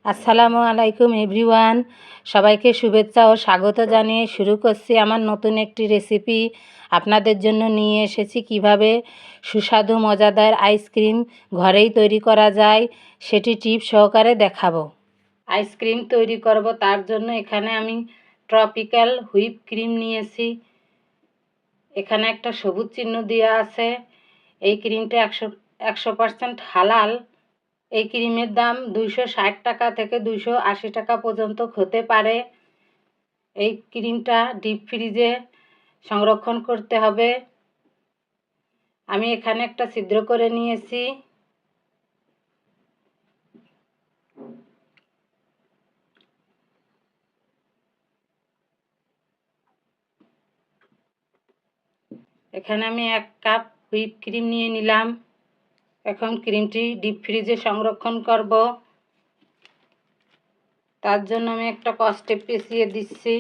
আসসালামু আলাইকুম এভরিওয়ান, সবাইকে শুভেচ্ছা ও স্বাগত জানিয়ে শুরু করছি আমার নতুন একটি রেসিপি। আপনাদের জন্য নিয়ে এসেছি কিভাবে সুস্বাদু মজাদার আইসক্রিম ঘরেই তৈরি করা যায় সেটি টিপ সহকারে দেখাবো। আইসক্রিম তৈরি করব, তার জন্য এখানে আমি ট্রপিক্যাল হুইপ ক্রিম নিয়েছি। এখানে একটা সবুজ চিহ্ন দেওয়া আছে। এই ক্রিমটা 100% হালাল। এই ক্রিমের দাম 260 টাকা থেকে 280 টাকা পর্যন্ত হতে পারে। এই ক্রিমটা ডিপ ফ্রিজে সংরক্ষণ করতে হবে। আমি এখানে একটা ছিদ্র করে নিয়েছি। এখানে আমি 1 কাপ হুইপ ক্রিম নিয়ে নিলাম। এখন ক্রিমটি ডিপ ফ্রিজে সংরক্ষণ করব। তার জন্য আমি একটা কষ্টে পেঁচিয়ে দিচ্ছি।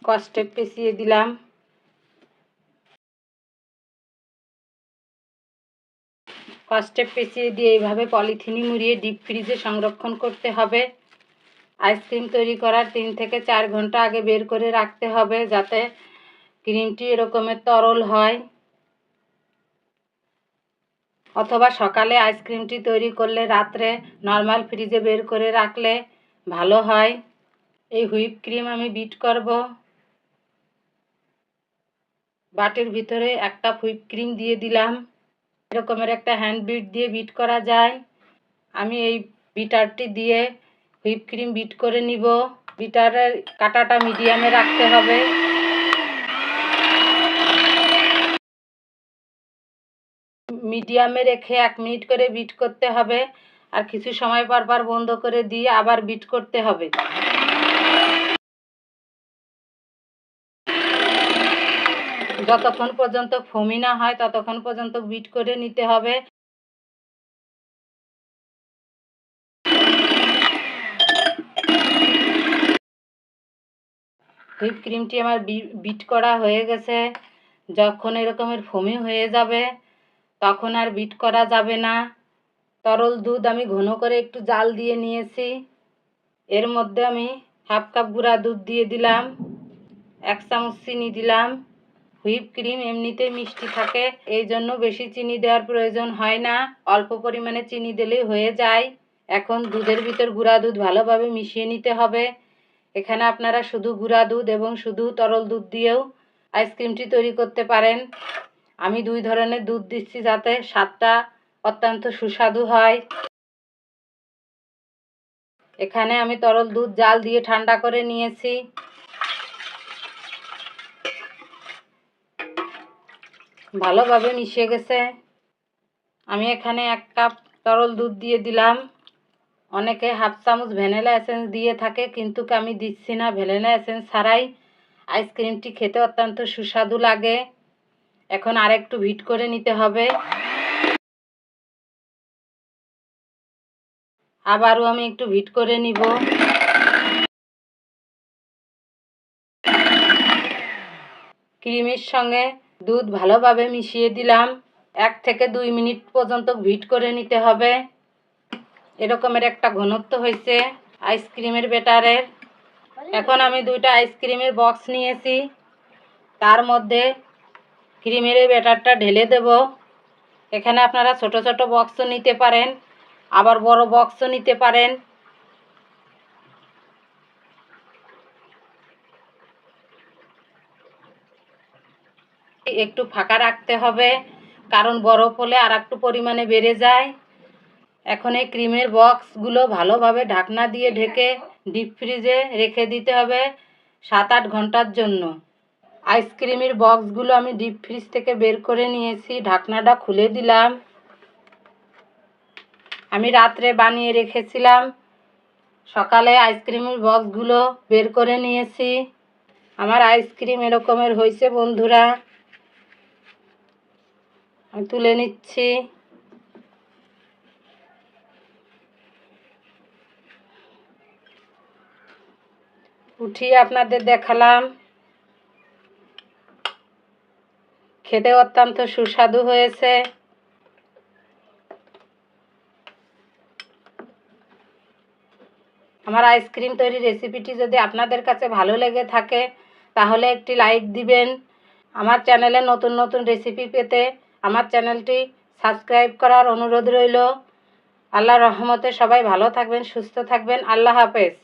কষ্টে পেঁচিয়ে দিলাম। কষ্টে পেঁচিয়ে দিয়ে এইভাবে পলিথিনে মুড়িয়ে ডিপ ফ্রিজে সংরক্ষণ করতে হবে। আইসক্রিম তৈরি করার 3 থেকে 4 ঘন্টা আগে বের করে রাখতে হবে, যাতে ক্রিমটি এরকমের তরল হয়। অথবা সকালে আইসক্রিমটি তৈরি করলে রাত্রে নর্মাল ফ্রিজে বের করে রাখলে ভালো হয়। এই হুইপ ক্রিম আমি বিট করব। বাটির ভিতরে 1 কাপ হুইপ ক্রিম দিয়ে দিলাম। এরকমের একটা হ্যান্ড বিট দিয়ে বিট করা যায়। আমি এই বিটারটি দিয়ে হুইপ ক্রিম বিট করে নিব। বিটারের কাঁটাটা মিডিয়ামে রাখতে হবে। মিডিয়ামে রেখে 1 মিনিট করে বিট করতে হবে, আর কিছু সময় পর পর বন্ধ করে দিয়ে আবার বিট করতে হবে। যতক্ষণ পর্যন্ত ফোমি না হয় ততক্ষণ পর্যন্ত বিট করে নিতে হবে। হুইপ ক্রিমটি আমার বিট করা হয়ে গেছে। যখন এরকমের ফোমি হয়ে যাবে তখন আর বিট করা যাবে না। তরল দুধ আমি ঘন করে একটু জাল দিয়ে নিয়েছি। এর মধ্যে আমি 1/2 কাপ গুঁড়া দুধ দিয়ে দিলাম। 1 চামচ চিনি দিলাম। হুইপ ক্রিম এমনিতেই মিষ্টি থাকে, এই জন্য বেশি চিনি দেওয়ার প্রয়োজন হয় না, অল্প পরিমাণে চিনি দিলেই হয়ে যায়। এখন দুধের ভিতর গুঁড়া দুধ ভালোভাবে মিশিয়ে নিতে হবে। এখানে আপনারা শুধু গুঁড়া দুধ এবং শুধু তরল দুধ দিয়েও আইসক্রিমটি তৈরি করতে পারেন। আমি 2 ধরনের দুধ দিচ্ছি যাতে স্বাদটা অত্যন্ত সুস্বাদু হয়। এখানে আমি তরল দুধ জাল দিয়ে ঠান্ডা করে নিয়েছি। ভালোভাবে মিশে গেছে। আমি এখানে 1 কাপ তরল দুধ দিয়ে দিলাম। অনেকে 1/2 চামচ ভ্যানিলা এসেন্স দিয়ে থাকে, কিন্তু আমি দিচ্ছি না। ভ্যানিলা এসেন্স ছাড়াই আইসক্রিমটি খেতে অত্যন্ত সুস্বাদু লাগে। এখন আরেকটু বিট করে নিতে হবে। আবারও আমি একটু বিট করে নিব। ক্রিমের সঙ্গে দুধ ভালোভাবে মিশিয়ে দিলাম। 1 থেকে 2 মিনিট পর্যন্ত বিট করে নিতে হবে। এরকমের একটা ঘনত্ব হয়েছে আইসক্রিমের ব্যাটারের। এখন আমি 2টা আইসক্রিমের বক্স নিয়েছি, তার মধ্যে ক্রিমের এই ব্যাটারটা ঢেলে দেব। এখানে আপনারা ছোট ছোট বক্সও নিতে পারেন, আবার বড় বক্সও নিতে পারেন। একটু ফাঁকা রাখতে হবে, কারণ বরফ হলে আর একটু পরিমাণে বেড়ে যায়। এখন এই ক্রিমের বক্সগুলো ভালোভাবে ঢাকনা দিয়ে ঢেকে ডিপ ফ্রিজে রেখে দিতে হবে 7-8 ঘন্টার জন্য। আইসক্রিমের বক্সগুলো আমি ডিপ ফ্রিজ থেকে বের করে নিয়েছি। ঢাকনাটা খুলে দিলাম। আমি রাত্রে বানিয়ে রেখেছিলাম, সকালে আইসক্রিমের বক্সগুলো বের করে নিয়েছি। আমার আইসক্রিম এরকমের হয়েছে বন্ধুরা। আমি তুলে নিচ্ছি। উঠিয়ে আপনাদের দেখালাম। খেতে অত্যন্ত সুস্বাদু হয়েছে। আমার আইসক্রিম তৈরি রেসিপিটি যদি আপনাদের কাছে ভালো লেগে থাকে তাহলে একটি লাইক দিবেন। আমার চ্যানেলে নতুন নতুন রেসিপি পেতে আমার চ্যানেলটি সাবস্ক্রাইব করার অনুরোধ রইল। আল্লাহর রহমতে সবাই ভালো থাকবেন, সুস্থ থাকবেন। আল্লাহ হাফেজ।